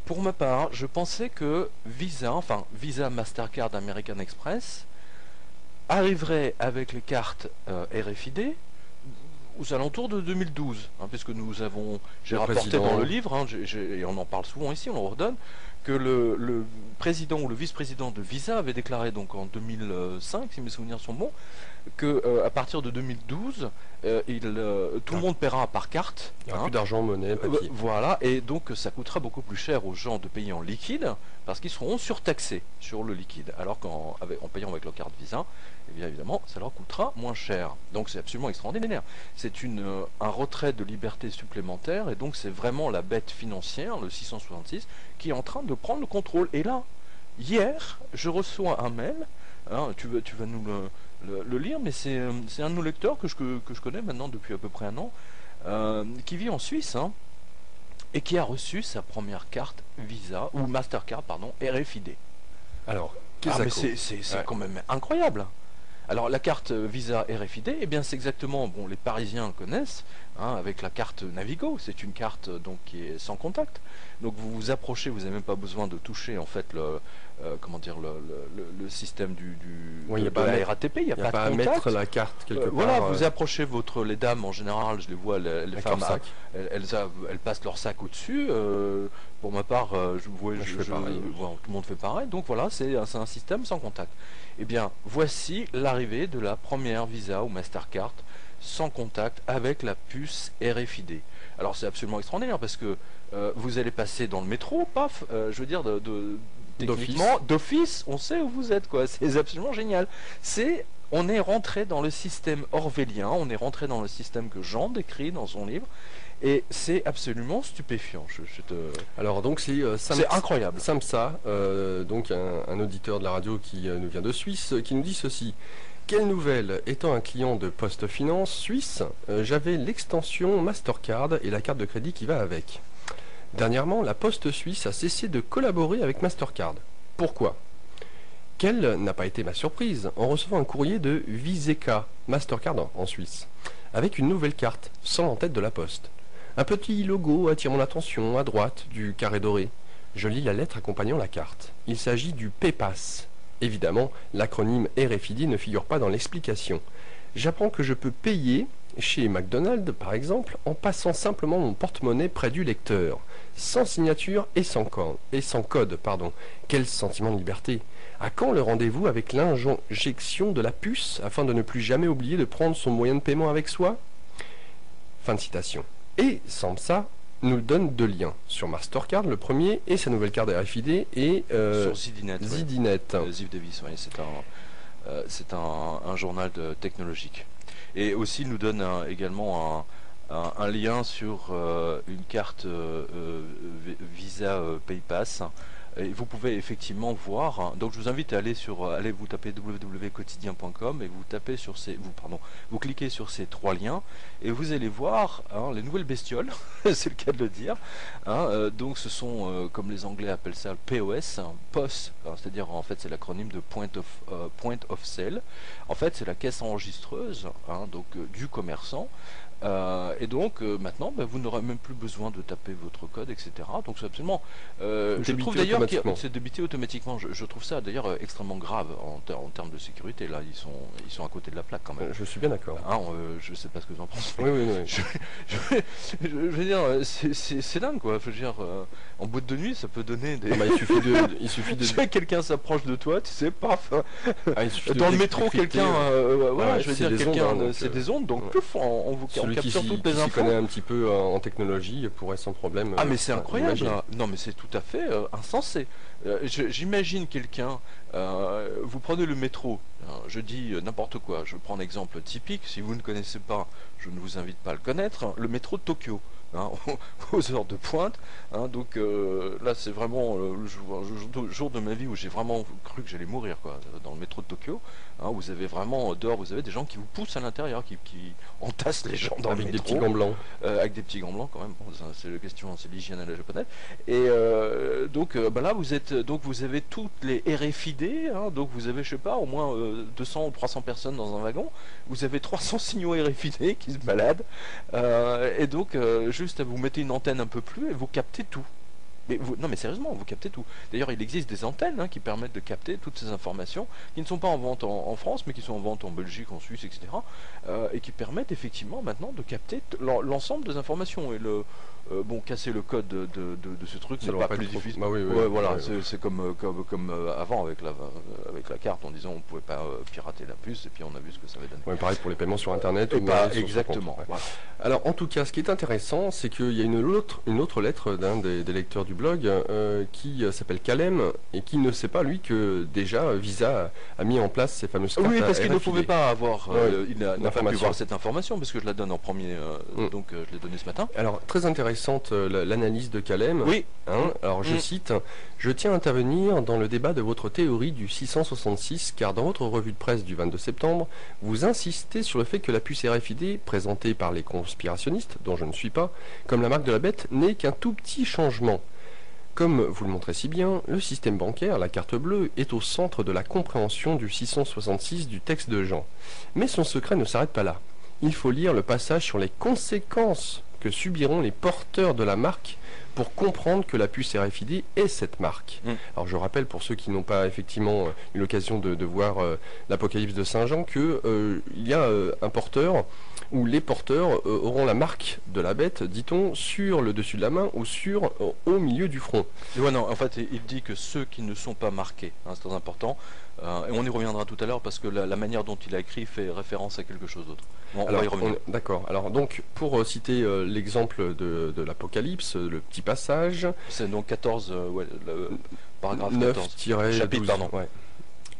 Pour ma part, je pensais que Visa, enfin Visa, Mastercard, American Express, arriverait avec les cartes RFID aux alentours de 2012, hein, puisque j'ai Le rapporté président. dans le livre, hein, et on en parle souvent ici, on le redonne, que le président ou le vice-président de Visa avait déclaré donc en 2005, si mes souvenirs sont bons, que à partir de 2012, tout le monde paiera par carte. Il n'y aura plus d'argent, monnaie, papier. Voilà, et donc ça coûtera beaucoup plus cher aux gens de payer en liquide, parce qu'ils seront surtaxés sur le liquide, alors qu'en payant avec leur carte Visa, eh bien évidemment, ça leur coûtera moins cher. Donc c'est absolument extraordinaire. C'est un retrait de liberté supplémentaire, et donc c'est vraiment la bête financière, le 666, qui est en train de prendre le contrôle. Et là, hier, je reçois un mail, hein, tu vas nous le lire, mais c'est un de nos lecteurs que je connais maintenant depuis à peu près un an, qui vit en Suisse, hein, et qui a reçu sa première carte Visa, ou Mastercard, pardon, RFID. Alors, mais c'est quand même incroyable. Alors la carte Visa RFID, eh bien c'est exactement, bon, les Parisiens connaissent, hein, avec la carte Navigo. C'est une carte donc qui est sans contact. Donc vous vous approchez, vous n'avez même pas besoin de toucher en fait le système de la RATP. Il n'y a pas à de contact. mettre la carte quelque part. Voilà, vous approchez les dames en général, je les vois, les femmes, elles passent leur sac au-dessus. Pour ma part, tout le monde fait pareil. Donc voilà, c'est un système sans contact. Eh bien, voici l'arrivée de la première Visa ou Mastercard sans contact avec la puce RFID. Alors c'est absolument extraordinaire parce que vous allez passer dans le métro, paf, je veux dire techniquement d'office, on sait où vous êtes, quoi. C'est absolument génial. On est rentré dans le système orwellien, on est rentré dans le système que Jean décrit dans son livre. Et c'est absolument stupéfiant. Alors donc c'est incroyable. Samsa, donc un auditeur de la radio qui nous vient de Suisse, qui nous dit ceci. Quelle nouvelle, étant un client de Poste Finance Suisse, j'avais l'extension Mastercard et la carte de crédit qui va avec. Dernièrement, la Poste Suisse a cessé de collaborer avec Mastercard. Pourquoi ? Quelle n'a pas été ma surprise en recevant un courrier de Viseka, Mastercard en Suisse, avec une nouvelle carte, sans l'entête de la Poste. Un petit logo attire mon attention à droite du carré doré. Je lis la lettre accompagnant la carte. Il s'agit du PayPass. Évidemment, l'acronyme RFID ne figure pas dans l'explication. J'apprends que je peux payer chez McDonald's, par exemple, en passant simplement mon porte-monnaie près du lecteur, sans signature et sans code. Quel sentiment de liberté! À quand le rendez-vous avec l'injection de la puce afin de ne plus jamais oublier de prendre son moyen de paiement avec soi? Fin de citation. Et Samsa nous donne deux liens sur Mastercard, le premier, et sa nouvelle carte RFID, et sur Zidinet. Zidinet. Ziv Davis, oui, c'est un journal technologique. Et aussi, il nous donne également un lien sur une carte Visa PayPass. Et vous pouvez effectivement voir, hein, donc je vous invite à aller vous taper www.quotidien.com et vous cliquez sur ces trois liens et vous allez voir, hein, les nouvelles bestioles, c'est le cas de le dire, hein, donc ce sont, comme les Anglais appellent ça, POS, hein, POS, c'est-à-dire en fait c'est l'acronyme de Point of Sale. En fait c'est la caisse enregistreuse, hein, donc du commerçant. Et donc maintenant vous n'aurez même plus besoin de taper votre code, etc. Donc c'est absolument je trouve d'ailleurs que c'est débité automatiquement. Je trouve ça d'ailleurs extrêmement grave en termes de sécurité. Là ils sont à côté de la plaque quand même. Je suis bien d'accord. Hein, je sais pas ce que vous en pensez. Oui. Je veux dire c'est dingue quoi. Je veux dire en boîte de nuit ça peut donner des. Il suffit de. Quelqu'un s'approche de toi, tu sais pas. Dans le métro quelqu'un voilà, je veux dire quelqu'un c'est des ondes donc pouf, on vous qui connaît un petit peu en technologie pourrait sans problème. Ah mais c'est incroyable. Non mais c'est tout à fait insensé. J'imagine quelqu'un, vous prenez le métro, je dis n'importe quoi, je prends un exemple typique, si vous ne connaissez pas, je ne vous invite pas à le connaître, le métro de Tokyo. Hein, aux heures de pointe, hein, donc là c'est vraiment le jour de ma vie où j'ai vraiment cru que j'allais mourir quoi, dans le métro de Tokyo, hein, vous avez vraiment dehors, vous avez des gens qui vous poussent à l'intérieur, qui entassent les gens dans le métro, avec des petits gants blancs, avec des petits gants blancs quand même, bon, c'est la question, c'est l'hygiène à la japonaise, et donc là vous avez toutes les RFID, hein, donc vous avez je sais pas au moins 200 ou 300 personnes dans un wagon, vous avez 300 signaux RFID qui se baladent, et donc juste vous mettez une antenne un peu plus et vous captez tout. Mais non, mais sérieusement, vous captez tout. D'ailleurs, il existe des antennes qui permettent de capter toutes ces informations, qui ne sont pas en vente en France, mais qui sont en vente en Belgique, en Suisse, etc. Et qui permettent effectivement maintenant de capter l'ensemble des informations. Et bon, casser le code de ce truc, c'est pas plus difficile. Bah oui, ouais, voilà, ouais. c'est comme avant avec la carte, en disant on pouvait pas pirater la puce, et puis on a vu ce que ça avait donné. Ouais, pareil pour les paiements sur Internet. Et ou pas sur exactement. son compte, ouais. Voilà. Alors, en tout cas, ce qui est intéressant, c'est qu'il y a une autre lettre d'un des lecteurs du blog qui s'appelle Calem et qui ne sait pas, lui, que déjà Visa a mis en place ces fameuses cartes. Oui, parce qu'il ne RFID. pouvait pas avoir, il n'a pas pu l'information. voir cette information, parce que je la donne en premier, donc je l'ai donnée ce matin. Alors, très intéressante l'analyse de Calem. Oui. Alors, je cite, « Je tiens à intervenir dans le débat de votre théorie du 666, car dans votre revue de presse du 22 septembre, vous insistez sur le fait que la puce RFID, présentée par les conspirationnistes, dont je ne suis pas, comme la marque de la bête, n'est qu'un tout petit changement. Comme vous le montrez si bien, le système bancaire, la carte bleue, est au centre de la compréhension du 666 du texte de Jean. Mais son secret ne s'arrête pas là. Il faut lire le passage sur les conséquences que subiront les porteurs de la marque pour comprendre que la puce RFID est cette marque. Alors je rappelle pour ceux qui n'ont pas effectivement eu l'occasion de voir l'Apocalypse de Saint Jean que il y a un porteur où les porteurs auront la marque de la bête, dit-on, sur le dessus de la main ou au milieu du front. Et ouais, non, en fait, il dit que ceux qui ne sont pas marqués, c'est très important, et on y reviendra tout à l'heure parce que la manière dont il a écrit fait référence à quelque chose d'autre. Bon, on va y revenir. D'accord. Alors donc, pour citer l'exemple de l'Apocalypse, le petit passage... C'est donc 14, le paragraphe 9 14. Chapitre, pardon. Ouais.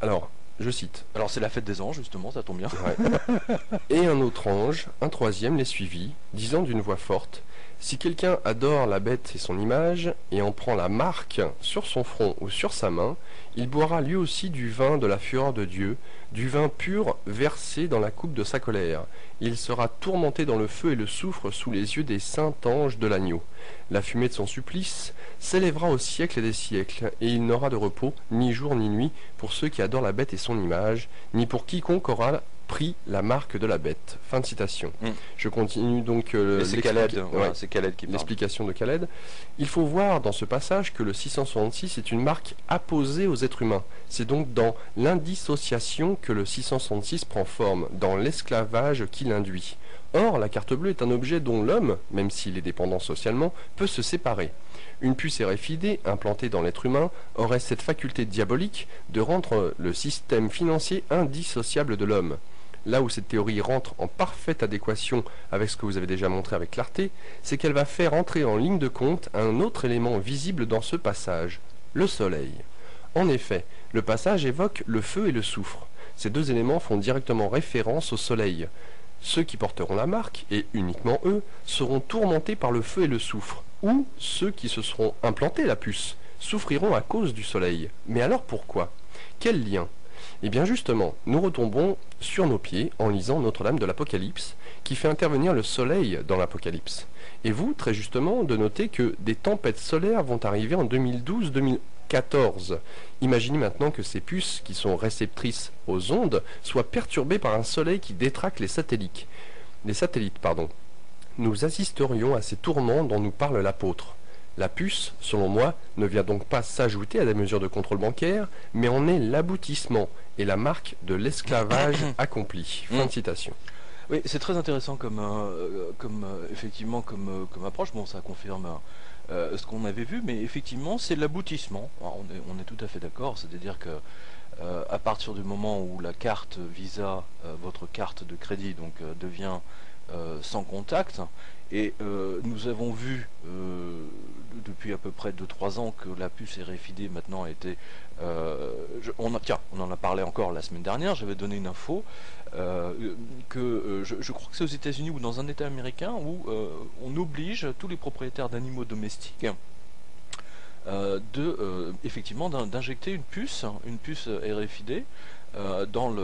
Alors, je cite. Alors c'est la fête des anges, justement, ça tombe bien. Ouais. Et un autre ange, un troisième, les suivit, disant d'une voix forte, « Si quelqu'un adore la bête et son image, et en prend la marque sur son front ou sur sa main, il boira lui aussi du vin de la fureur de Dieu, du vin pur versé dans la coupe de sa colère. Il sera tourmenté dans le feu et le soufre sous les yeux des saints anges de l'agneau. La fumée de son supplice s'élèvera au siècle et des siècles, et il n'aura de repos, ni jour ni nuit, pour ceux qui adorent la bête et son image, ni pour quiconque aura pris la marque de la bête. » Fin de citation. Je continue donc c'est Khaled, c'est Khaled qui parle. L'explication de Khaled. Il faut voir dans ce passage que le 666 est une marque apposée aux êtres humains. C'est donc dans l'indissociation que le 666 prend forme, dans l'esclavage qu'il induit. Or, la carte bleue est un objet dont l'homme, même s'il est dépendant socialement, peut se séparer. Une puce RFID implantée dans l'être humain aurait cette faculté diabolique de rendre le système financier indissociable de l'homme. Là où cette théorie rentre en parfaite adéquation avec ce que vous avez déjà montré avec clarté, c'est qu'elle va faire entrer en ligne de compte un autre élément visible dans ce passage, le soleil. En effet, le passage évoque le feu et le soufre. Ces deux éléments font directement référence au soleil. Ceux qui porteront la marque, et uniquement eux, seront tourmentés par le feu et le soufre, ou ceux qui se seront implantés la puce, souffriront à cause du soleil. Mais alors pourquoi? Quel lien? Eh bien justement, nous retombons sur nos pieds en lisant Notre-Dame de l'Apocalypse, qui fait intervenir le soleil dans l'Apocalypse. Et vous, très justement, de noter que des tempêtes solaires vont arriver en 2012-2014. Imaginez maintenant que ces puces, qui sont réceptrices aux ondes, soient perturbées par un soleil qui détraque les satellites. Nous assisterions à ces tourments dont nous parle l'apôtre. La puce, selon moi, ne vient donc pas s'ajouter à des mesures de contrôle bancaire, mais en est l'aboutissement et la marque de l'esclavage accompli. Fin de citation. Oui, c'est très intéressant comme approche. Bon, ça confirme ce qu'on avait vu, mais effectivement, c'est l'aboutissement. On est tout à fait d'accord, c'est-à-dire que à partir du moment où la carte Visa, votre carte de crédit, donc devient sans contact, et nous avons vu depuis à peu près 2-3 ans que la puce RFID maintenant a été... on en a parlé encore la semaine dernière, j'avais donné une info que je crois que c'est aux États-Unis ou dans un État américain où on oblige tous les propriétaires d'animaux domestiques effectivement d'injecter une puce RFID dans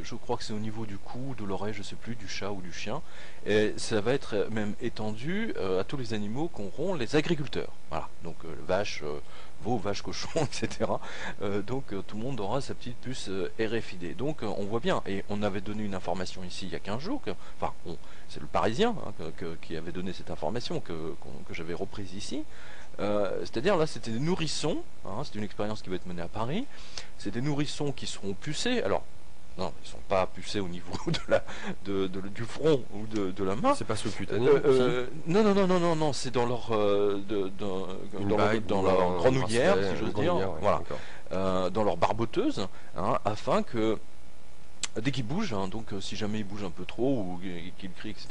je crois que c'est au niveau du cou, de l'oreille, je sais plus, du chat ou du chien, et ça va être même étendu à tous les animaux qu'auront les agriculteurs. Voilà, donc vaches, veaux, vaches, cochons, etc. Donc tout le monde aura sa petite puce RFID. Donc on voit bien, et on avait donné une information ici il y a 15 jours, c'est le Parisien qui avait donné cette information que j'avais reprise ici. C'est-à-dire là, c'était des nourrissons, hein, c'est une expérience qui va être menée à Paris, c'est des nourrissons qui seront pucés, alors non, ils sont pas pucés au niveau du front ou de la main. C'est pas sous-cutané. Non, non, non, non, non, non, c'est dans leur dans leur grenouillère, si j'ose dire, ouais, voilà, dans leur barboteuse, hein, afin que dès qu'ils bougent, hein, donc si jamais ils bougent un peu trop ou qu'ils crient, etc.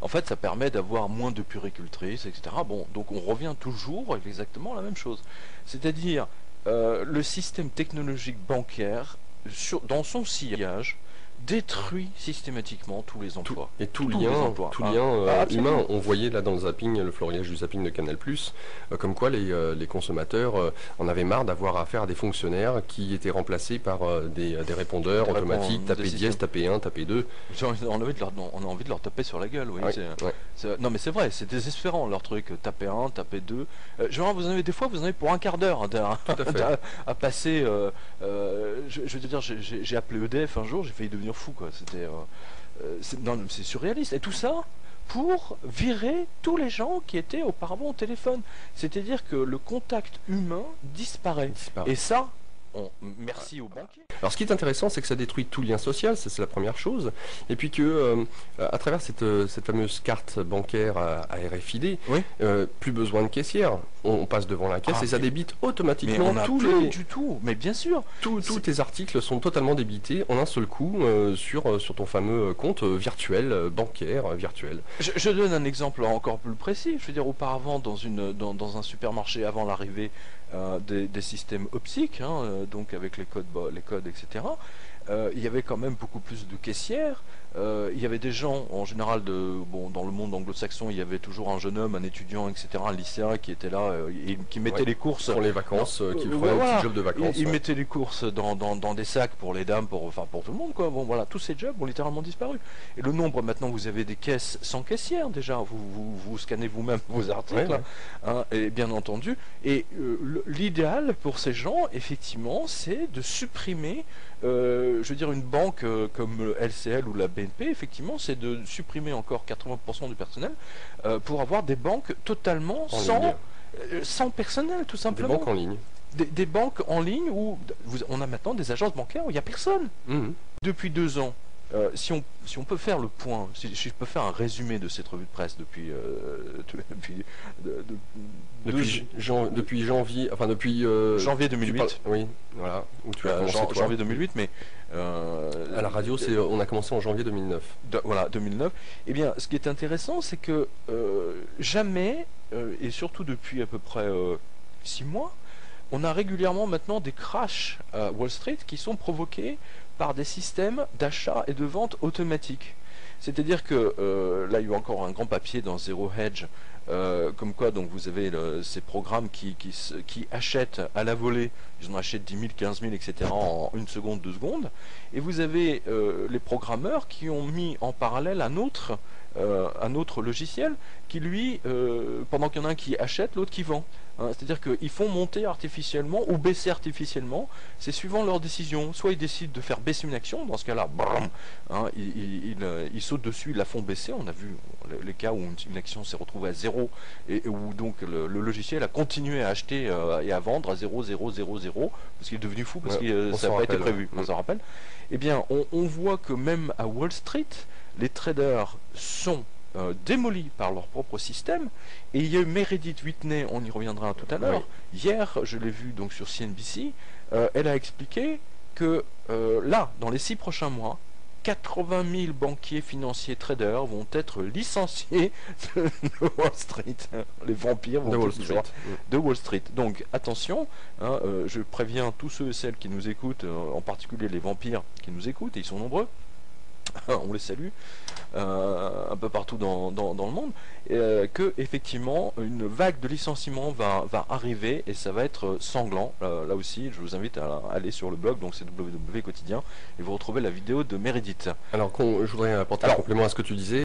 En fait, ça permet d'avoir moins de puéricultrices, etc. Bon, donc on revient toujours avec exactement la même chose, c'est-à-dire le système technologique bancaire dans son sillage détruit systématiquement tous les emplois. Tout lien humain. On voyait là dans le zapping, le florilège du zapping de Canal+, comme quoi les consommateurs en avaient marre d'avoir affaire à des fonctionnaires qui étaient remplacés par des répondeurs automatiques, taper dièse, taper 1, taper 2. On a envie de leur taper sur la gueule, oui. Non mais c'est vrai, c'est désespérant leur truc, taper 1, taper 2. Genre des fois vous en avez pour un quart d'heure à passer. Je veux dire, j'ai appelé EDF un jour, j'ai failli devenir fou, quoi. C'est surréaliste. Et tout ça pour virer tous les gens qui étaient auparavant au téléphone. C'est-à-dire que le contact humain disparaît. Et ça, merci aux banquiers. Alors ce qui est intéressant, c'est que ça détruit tout lien social, c'est la première chose. Et puis que à travers cette fameuse carte bancaire à RFID, oui, plus besoin de caissière. On passe devant la caisse et ça débite automatiquement mais bien sûr. Tous tes articles sont totalement débités en un seul coup sur ton fameux compte virtuel, bancaire virtuel. Je donne un exemple encore plus précis. Je veux dire, auparavant, dans un supermarché, avant l'arrivée des systèmes optiques, hein, donc avec les codes, etc., il y avait quand même beaucoup plus de caissières. Il y avait des gens, en général, dans le monde anglo-saxon, il y avait toujours un jeune homme, un étudiant, etc., un lycéen qui était là et qui mettait les courses pour les vacances, qui ferait un petit job de vacances. Il mettait les courses dans des sacs pour les dames, pour tout le monde, quoi. Bon, voilà, tous ces jobs ont littéralement disparu. Et le nombre, maintenant, vous avez des caisses sans caissière déjà. Vous scannez vous-même vos articles, hein, et bien entendu. Et l'idéal pour ces gens, effectivement, c'est de supprimer. Je veux dire, une banque comme LCL ou la BNP, effectivement, c'est de supprimer encore 80% du personnel pour avoir des banques totalement sans personnel, tout simplement. Des banques en ligne. Des banques en ligne où on a maintenant des agences bancaires où il n'y a personne. Depuis 2 ans. Si on peut faire le point, si je peux faire un résumé de cette revue de presse depuis janvier, enfin depuis janvier 2008. Oui, voilà, où tu as commencé janvier 2008, mais à la radio, on a commencé en janvier 2009. Voilà, 2009. Eh bien, ce qui est intéressant, c'est que jamais, et surtout depuis à peu près 6 mois, on a régulièrement maintenant des crashs à Wall Street qui sont provoqués par des systèmes d'achat et de vente automatiques. C'est-à-dire que là, il y a eu encore un grand papier dans Zero Hedge, comme quoi donc vous avez ces programmes qui achètent à la volée, ils en achètent 10 000, 15 000, etc. en 1 seconde, 2 secondes, et vous avez les programmeurs qui ont mis en parallèle un autre logiciel qui lui, pendant qu'il y en a un qui achète, l'autre qui vend. Hein, c'est-à-dire qu'ils font monter artificiellement ou baisser artificiellement, c'est suivant leur décision. Soit ils décident de faire baisser une action, dans ce cas-là, hein, ils sautent dessus, ils la font baisser. On a vu les cas où une action s'est retrouvée à 0 et où donc le logiciel a continué à acheter et à vendre à 0, 0, 0, 0, parce qu'il est devenu fou, parce que ça n'a pas été prévu. On s'en rappelle. Eh bien, on voit que même à Wall Street, les traders sont démolis par leur propre système. Et il y a eu Meredith Whitney, on y reviendra tout à l'heure. Oui. Hier, je l'ai vu donc sur CNBC, elle a expliqué que là, dans les 6 prochains mois, 80 000 banquiers financiers traders vont être licenciés de Wall Street. Les vampires vont de Wall Street. Donc attention, hein, je préviens tous ceux et celles qui nous écoutent, en particulier les vampires qui nous écoutent, et ils sont nombreux. On les salue un peu partout dans le monde, que effectivement une vague de licenciements va arriver et ça va être sanglant. Là aussi, je vous invite à aller sur le blog, donc c'est www.quotidien, et vous retrouvez la vidéo de Meredith. Alors je voudrais apporter un complément à ce que tu disais.